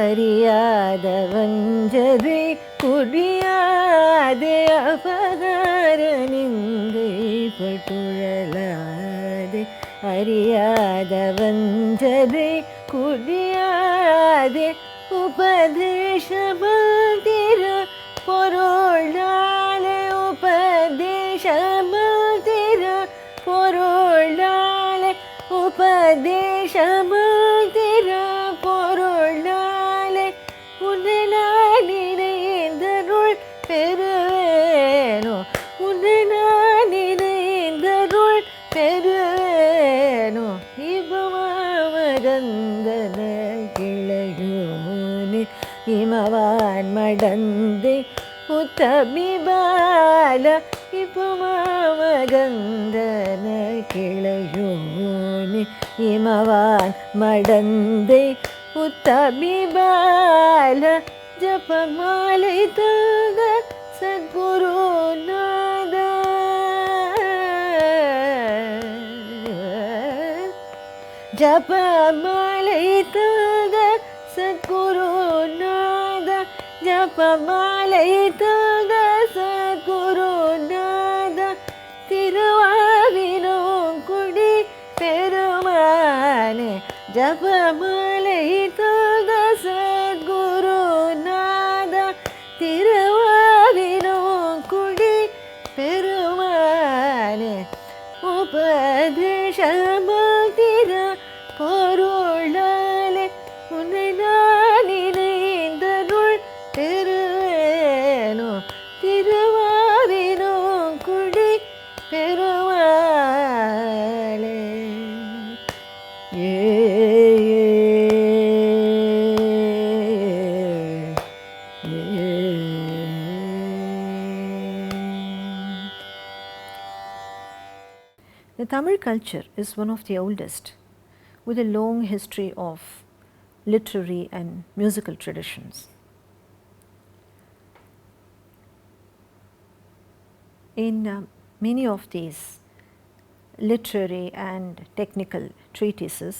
அறியாத வஞ்சரை புரியாதே அபகார நிந்தை பட்டுழலாதே அறியாத வஞ்சரை குடியாதே உபதேசமந்திர பொருளாலே உபதேசமந்திர பொருளாலே உபதேசமந்திர பொருளாலே உன்னை நான் நினைந்தருள் பெறுவேனோ உன்னை நான் நினைந்தருள் பெறுவேனோ இபமாமகந்தன கிளையோனே இமவான் மடந்தை உத்தமிபால இபமாமகந்தன கிளையோனே இமவான் மடந்தை உத்தமிபால ஜபமாலை தந்த சத்குருநாத ஜபமாலை தந்த சத்குருநாத ஜபமாலை தந்த சத்குருநாத திருவாவினோம் குடி பெருமானே ஜபமாலை தந்த சத்குருநாத திருவாவினோம் குடி பெருமானே உபதேசமந்திர பொருளாலே உன்னை நான் நினைந்தருள் பெறுவேனோ திருவாவினோம் குடி பெருமாளே. The Tamil culture is one of the oldest, with a long history of literary and musical traditions. In many of these literary and technical treatises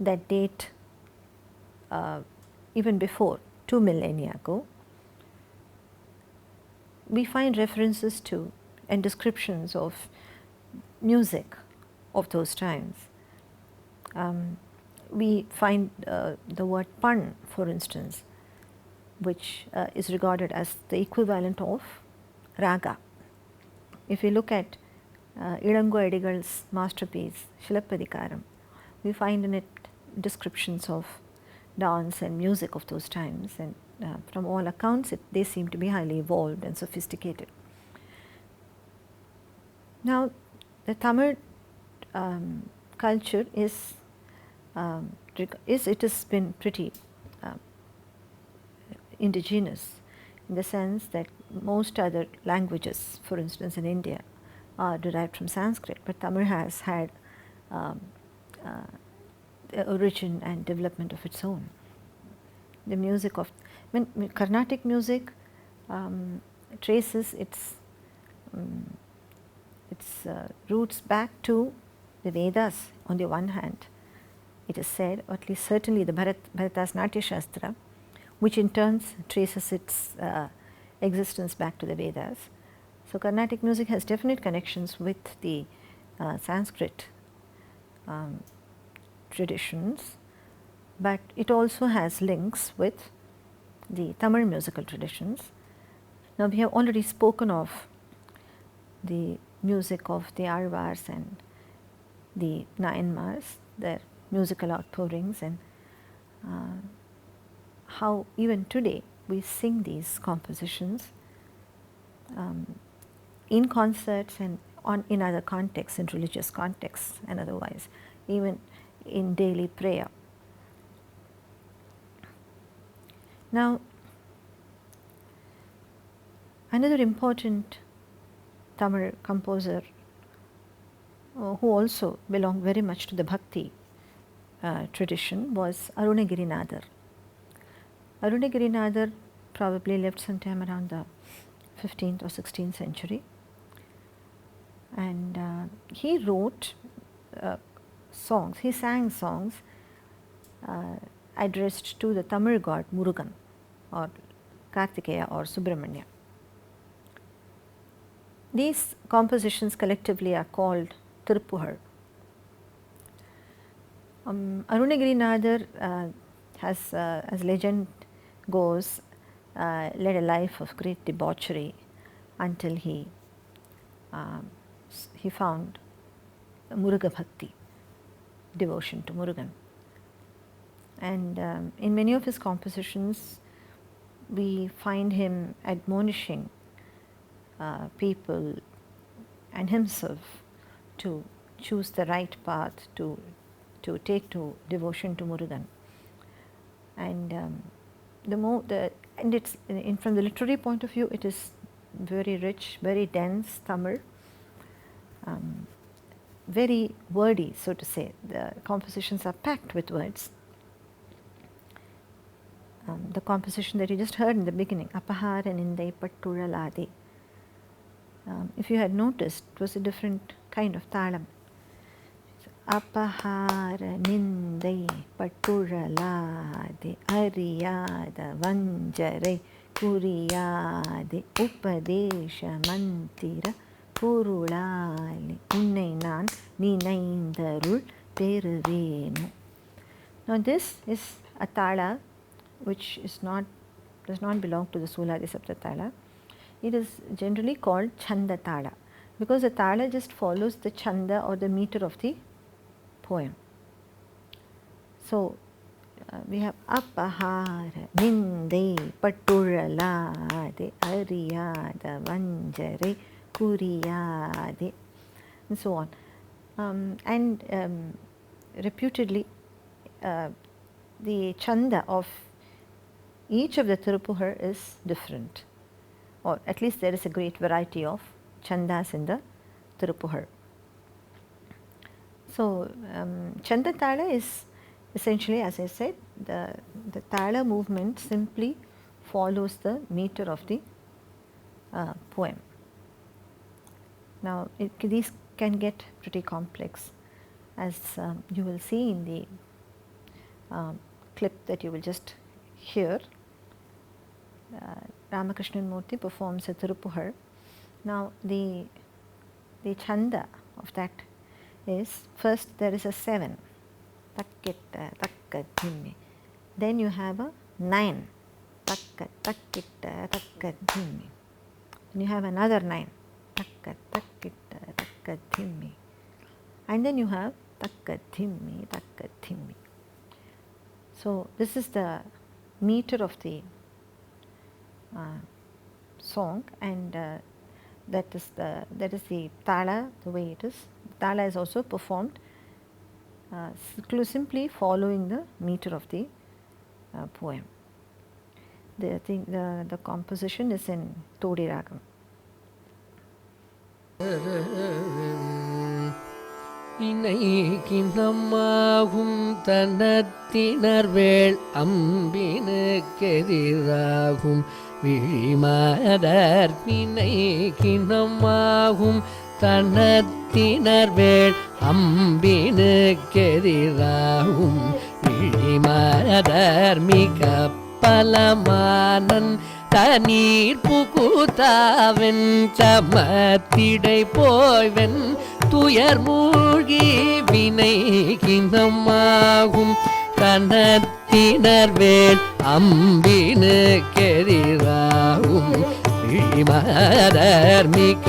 that date even before 2 millennia ago, we find references to and descriptions of music of those times. We find the word pan, for instance, which is regarded as the equivalent of raga. If you look at Ilango Adigal's masterpiece Shilappadikaram, we find in it descriptions of dance and music of those times, and from all accounts they seem to be highly evolved and sophisticated. Now, the Tamil culture is it has been pretty indigenous, in the sense that most other languages, for instance in India, are derived from Sanskrit, but Tamil has had origin and development of its own. The music of Carnatic music traces its roots back to the Vedas. On the one hand, it is said, or at least certainly the Bharata's Natya Shastra, which in turn traces its existence back to the Vedas. So Carnatic music has definite connections with the Sanskrit traditions, but it also has links with the Tamil musical traditions. Now, we have already spoken of the music of the Alvars and the Nayanmars, their musical outpourings, and how even today we sing these compositions in concerts and in other contexts, in religious contexts and otherwise, even in daily prayer. Now, another important Tamil composer who also belonged very much to the Bhakti tradition was Arunagirinathar. Arunagirinathar probably lived sometime around the 15th or 16th century, and he wrote songs, he sang songs addressed to the Tamil god Murugan or Kartikeya or Subramanya. These compositions collectively are called Tiruppugal. Arunagirinathar has, as legend goes, led a life of great debauchery until he found Muruga Bhakti, devotion to Murugan. And in many of his compositions, we find him admonishing people and himself to choose the right path, to take to devotion to Murugan. And from the literary point of view, it is very rich, very dense Tamil, very wordy, so to say. The compositions are packed with words. The composition that you just heard in the beginning, Apahara Nindai Pattuzhalade, if you had noticed, it was a different kind of talam. Apahara Nindai Pattuzhalade Ariyada Vanjare Kuriyade Upadesha Mantira Purulali Unnai Naan Ninaindarul Peruvenu. Now this is a tala which does not belong to the Suladi Sapta tala. It is generally called Chanda tala because the tala just follows the chanda or the meter of the poem. So we have Apahara Nindai Pattuzhalade Ariyada Vanjare Kuriyade, and so on. Reputedly, the chanda of each of the Tiruppugal is different, or at least there is a great variety of chandas in the Tiruppugal. So, Chanda Tala is essentially, as I said, the Tala movement simply follows the meter of the poem. Now, these can get pretty complex, as you will see in the clip that you will just hear. Ramakrishnan Murthy performs a Tiruppugal. Now, the chanda of that is, first there is a 7, takkitta takkadhimmi. Then you have a 9, takkitta takkadhimmi. Then you have another 9, takkitta takkadhimmi. And then you have takkadhimmi, takkadhimmi. So this is the meter of the song, and that is the tala, the way it is. Tala is also performed simply following the meter of the poem. The composition is in Todi Ragam. இணைக்கினமாகும் தனத்தினர்வேள் அம்பினுக்கெதிராகும் விழிமாதர் இணைக்கினமாகும் தனத்தினர்வேள் அம்பினுக்கெதிராகும் விழிமாதர் மிக பலமானன் தனீர் புகுதாவென் சமத்திடை போய்வென் துயர் மூழ்கி வினை கிந்தமாகும் தனத்தினர்வேல் அம்பினுக்கெதிராகும் விழிமலர் மிக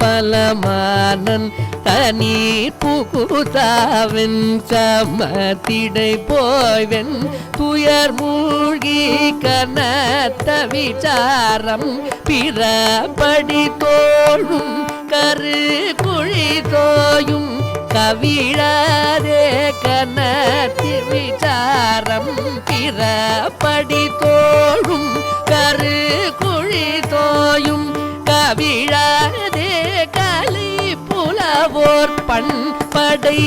பலமானன் தனீர் புகுதாவென் சமத்திடை போய்வென் துயர் மூழ்கி கனத்த விசாரம் பிறபடி தோழும் கரு குழி தோயும் கவிழாதே கனத்தி விசாரம் பிறபடி தோழும் கரு குழி தோயும் கவிழாதே கலை புலவோர் பண்படை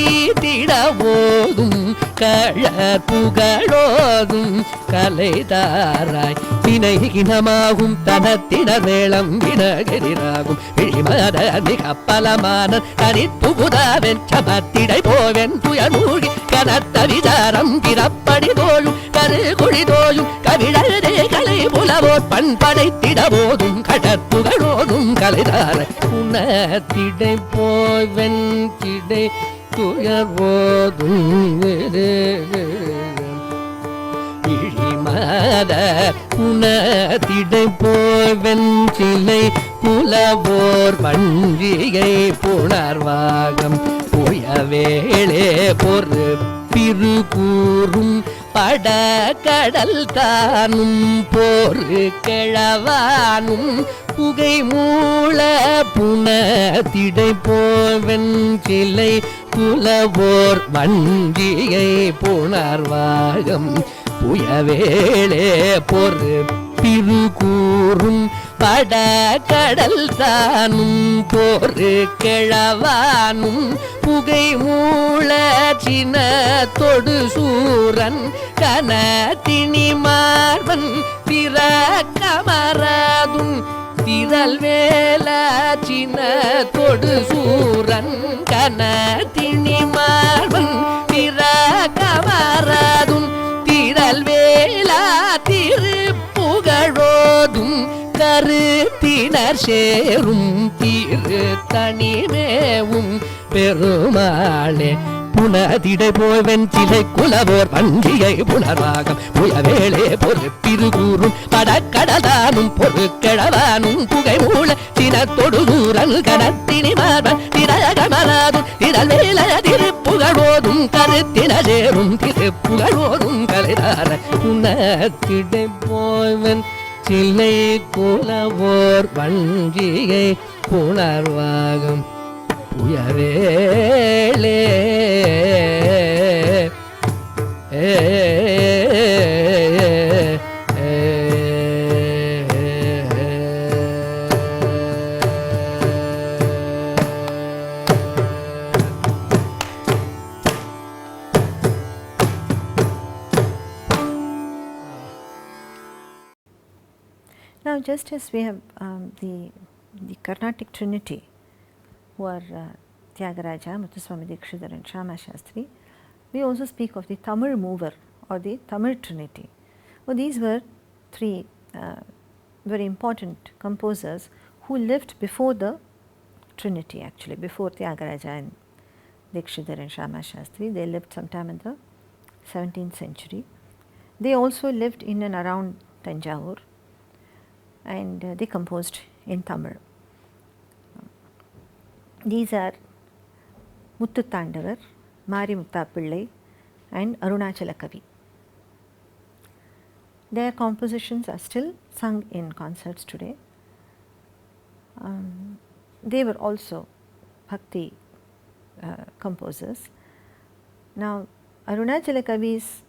திடவோதும் கழற் புகழோதும் கலைதாராய் வினைகினமாகும் தனத்தினர் வேளம் வினகரிராகும் விழிமத மிக பலமான தனிப்புகுதாவென் சமத்திடை போவென் துயர் மூழ்கி கனத்த விசாரம் பிறப்படி தோழும் கரு குழி தோயும் கவிழதே கலை புலவோர் பண்படை திடவோதும் கடற்புகழோதும் கலைதார உணத்திடை போவென் திடை துயர்வோதும் இழிமத உணத்திடை போவென் சிலை புலவோர் பன்றிகை புணர்வாகம் புயவேளே பொறுப்பிரு கூறும் பட கடல் தானும் போரு கிழவானும் புகை மூள புனத்திடை போவென் சிலை புலவோர் வஞ்சிகை புணர்வாகம் புயவேளே பொறுப்பிரு கூறும் பட கடல் தானும் போரு கிழவானும் புகை மூள சின தொடு சூரன் கனத்தினி மார்பன் பிற கமராதும் திரள் வேல சின தொடு சூரன் கனத்தினி மார்பன் பிற கமராதும் திரள் வேலா திருப்புகழோதும் கருத்தினர் சேரும் திரு தனிமேவும் பெருமாளே புனதிடை போவென் சிலை குலவோர் வஞ்சியை புனர்வாகம் புயவேளே பொறுப்பிரு கூறும் படக்கடலானும் பொறுக்கிழவானும் புகை மூல சினத்தொடு சூரன் கனத்தினி மார்பன் திரகமராதும் திரள் வேல திருப்புகழோதும் கருத்தின சேரும் திருப்புகழோதும் கலைதார புனத்திடை போவன் சிலை குலவோர் வஞ்சிகை புணர்வாகம் புயவேளே Now, just as we have the Carnatic Trinity, who are Tyagaraja, Muthuswami Dikshidhar and Shama Shastri, we also speak of the Tamil mover or the Tamil Trinity. Well, these were three very important composers who lived before the Trinity, actually, before Tyagaraja and Dikshidhar and Shama Shastri. They lived sometime in the 17th century. They also lived in and around Tanjavur, and they composed in Tamil. These are Muthu Tandavar, Mari Muttapillai and Arunachala Kavi. Their compositions are still sung in concerts today. They were also Bhakti composers. Now, Arunachala Kavi's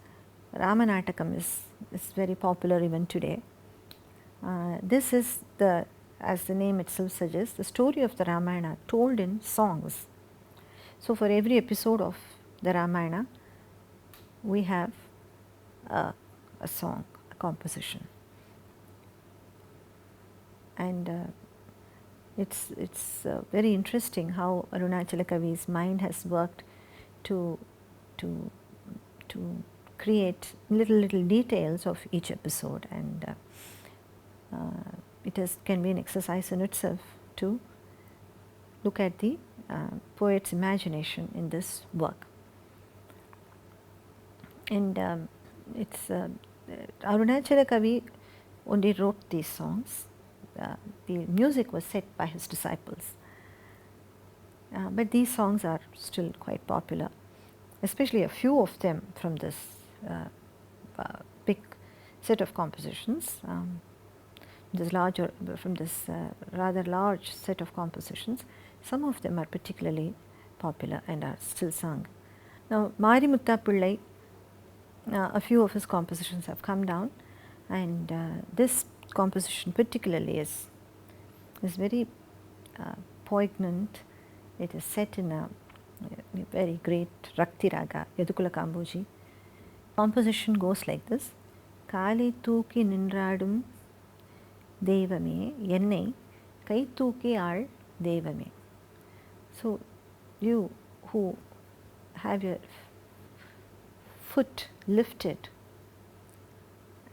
Ramanatakam is very popular even today. This is the, as the name itself suggests, the story of the Ramayana told in songs. So, for every episode of the Ramayana, we have a song, a composition, and it's very interesting how Arunachala Kavi's mind has worked to create little details of each episode, and it can be an exercise in itself to look at the poet's imagination in this work. And Arunachala Kavi only wrote these songs. the music was set by his disciples. But these songs are still quite popular, especially a few of them from this big set of compositions. From this rather large set of compositions, some of them are particularly popular and are still sung. Now, Marimutta Pillai, a few of his compositions have come down, and this composition particularly is very poignant. It is set in a very great Rakti Raga, Yadukula Kamboji. Composition goes like this: Kali Tooki Nindradum Devame, Yennai Kai Tooki Aal Devame. So, you who have your foot lifted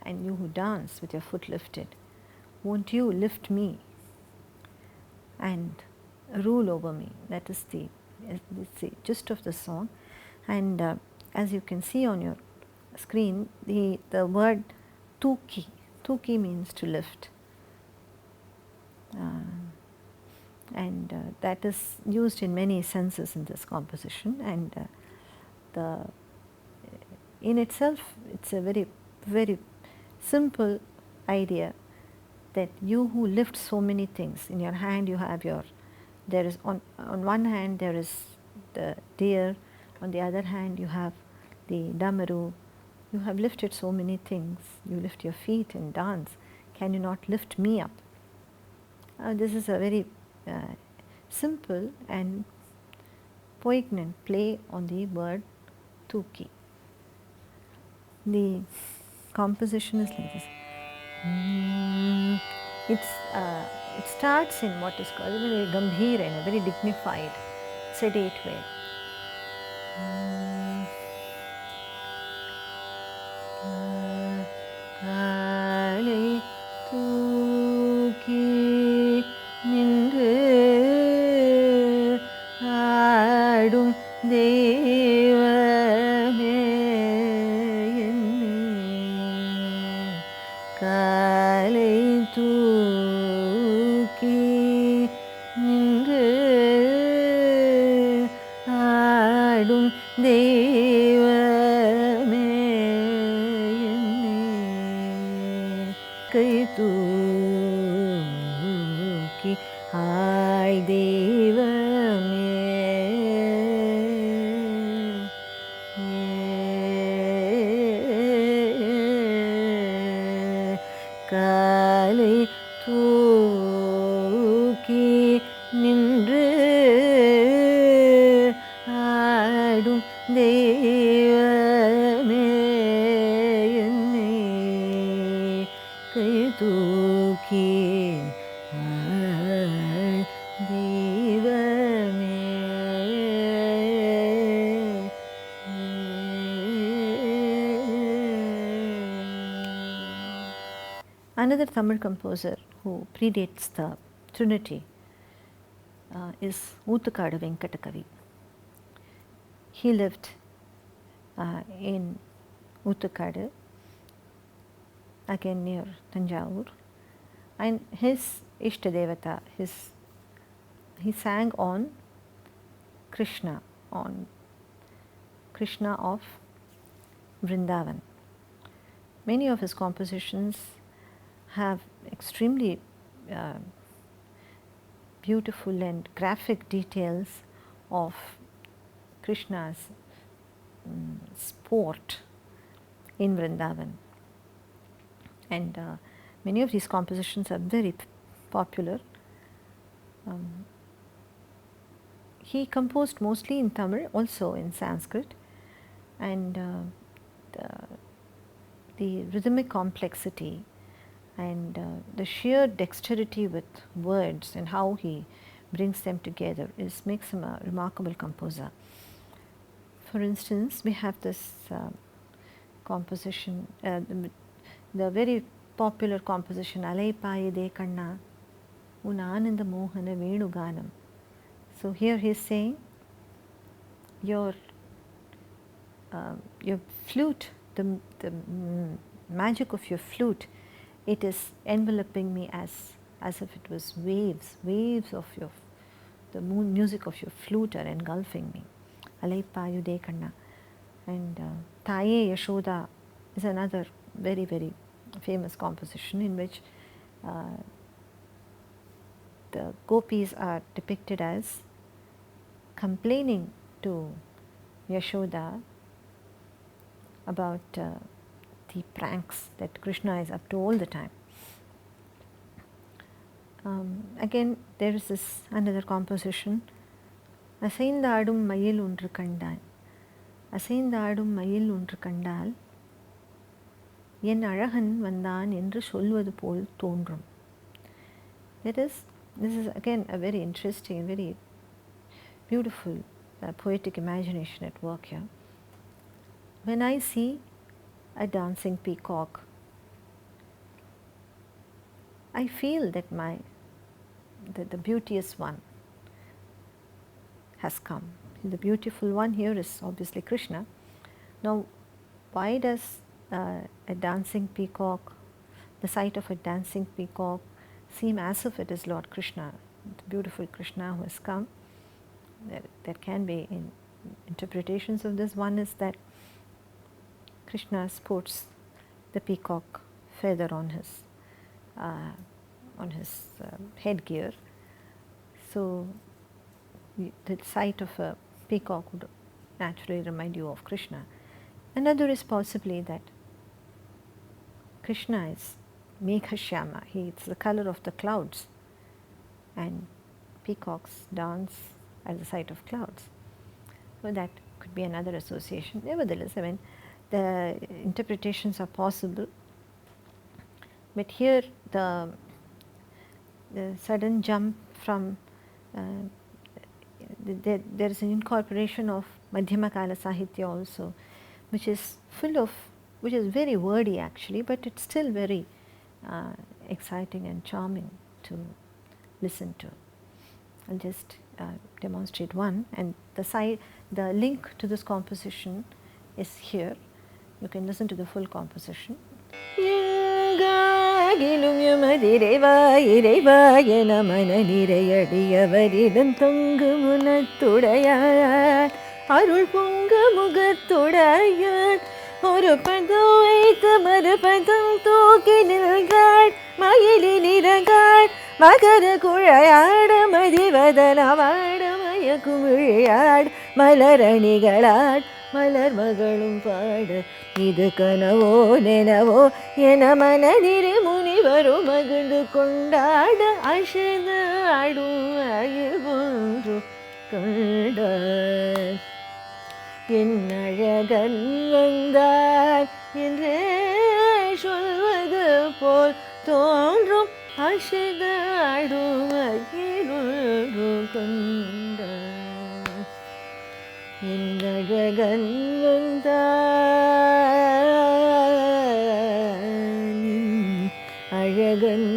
and you who dance with your foot lifted, won't you lift me and rule over me? That is the gist of the song. And as you can see on your screen, the word tuki means to lift, and that is used in many senses in this composition. And in itself, it's a very, very simple idea that you who lift so many things. In your hand you have there is on one hand there is the deer, on the other hand you have the damaru. You have lifted so many things. You lift your feet and dance. Can you not lift me up? This is a very simple and poignant play on the word tuki. The composition is like this. It starts in what is called a very gambhir, in a very dignified, sedate way. Kali Tooki Nindru Aadum Devame Yennai Kali Tooki Nindru Aadum Devame Yennai Kai Tooki Aal Devame Kali Tooki Nindru Aadum Devame Yennai Kai Tooki Aal Devame. Another Tamil composer who predates the Trinity is Oothukadu Venkatakavi. He lived in Oothukadu, again near Tanjavur, and his Ishtadevata, he sang on Krishna of Vrindavan. Many of his compositions have extremely beautiful and graphic details of Krishna's sport in Vrindavan, and many of these compositions are very popular. He composed mostly in Tamil, also in Sanskrit, and the rhythmic complexity and the sheer dexterity with words and how he brings them together makes him a remarkable composer. For instance, we have this composition, the very popular composition Alai Payide Kanna Un Ananda Mohana Venu Ganam. So here he is saying, your flute, the magic of your flute, it is enveloping me as as if it was waves, waves of the music of your flute are engulfing me. Alaipayude Kanna. And Taye Yashoda is another very, very famous composition in which the gopis are depicted as complaining to Yashoda about the pranks that Krishna is up to all the time. Again, there is this another composition. அசைந்தாடும் மயில் ஒன்று கண்டான், அசைந்தாடும் மயில் ஒன்று கண்டால் என் அழகன் வந்தான் என்று சொல்வது போல் தோன்றும். This is again a very interesting and very beautiful poetic imagination at work here. When I see a dancing peacock, I feel that the beauteous one has come. The beautiful one here is obviously Krishna. Now, why does a dancing peacock, the sight of a dancing peacock, seem as if it is Lord Krishna, the beautiful Krishna who has come? There can be interpretations of this. One is that Krishna sports the peacock feather on his headgear. So the sight of a peacock would naturally remind you of Krishna. Another is possibly that Krishna is Meghashyama, it's the color of the clouds, and peacocks dance at the sight of clouds. So that could be another association. Nevertheless, I mean, the interpretations are possible, but here the sudden jump from there is an incorporation of Madhyama Kala Sahitya also, which is very wordy actually, but it's still very exciting and charming to listen to. I'll just demonstrate one, and the link to this composition is here. You can listen to the full composition. எங்காகிலும் எமதிரைவா இறைவாய நமன நிறையடியவரிடம் தொங்கு முனத்துடையார் அருள் பொங்க முகத்துடையார் ஒரு பதம் வைத்து மறுபதம் தூக்கி நின்றாள் மயிலில் இறங்காள் மகர குழையாட மதிவதனவாட மயக்குமிழியாள் மலரணிகளாள் மலர் மகளும் பாட இது கனவோ நெனவோ என மனதிரு முனிவரும் மகிழ்ந்து கொண்டாட அசத ஆடும் அயில் ஒன்று கண்டார் என் அழகன் வந்தார் என்றே சொல்வது போல் தோன்றும் அசத ஆடும் அயில் ஒன்று கண்டார் என் அழகன் வந்தான் அழகன்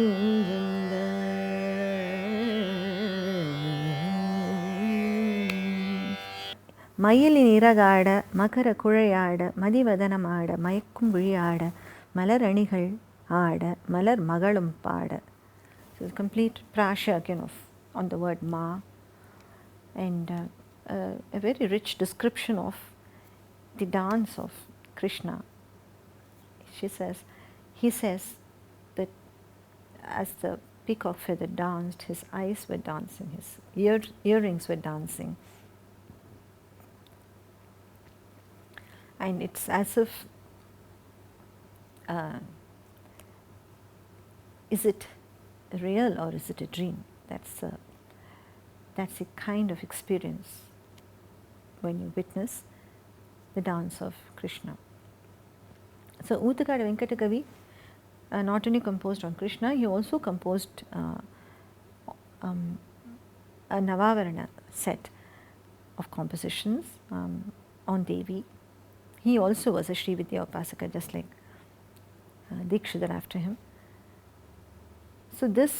மயிலின் இறகாட மகர குழையாட மதிவதனமாட மயக்கும் விழியாட மலரணிகள் ஆட மலர் மகளும் பாட. So the complete prasha again on the word ma, and a very rich description of the dance of Krishna. He says that as the peacock feather danced, his eyes were dancing, his earrings were dancing, and it's as if is it real or is it a dream? That's a kind of experience when you witness the dance of Krishna. So Uthakada Venkatakavi not only composed on Krishna, he also composed a Navavarana set of compositions on Devi. He also was a Sri Vidya Upasaka, just like Dikshidhar after him. So this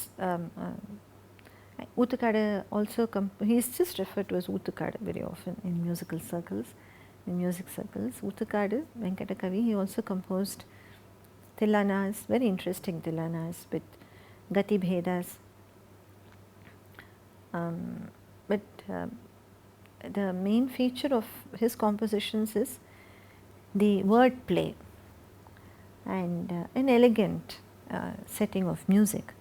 Uthakada also, he is just referred to as Uthakada very often in musical circles, in music circles. Uthakada Venkatakavi, he also composed tilanas, very interesting tilanas with gati bhedas. But the main feature of his compositions is the word play and an elegant setting of music.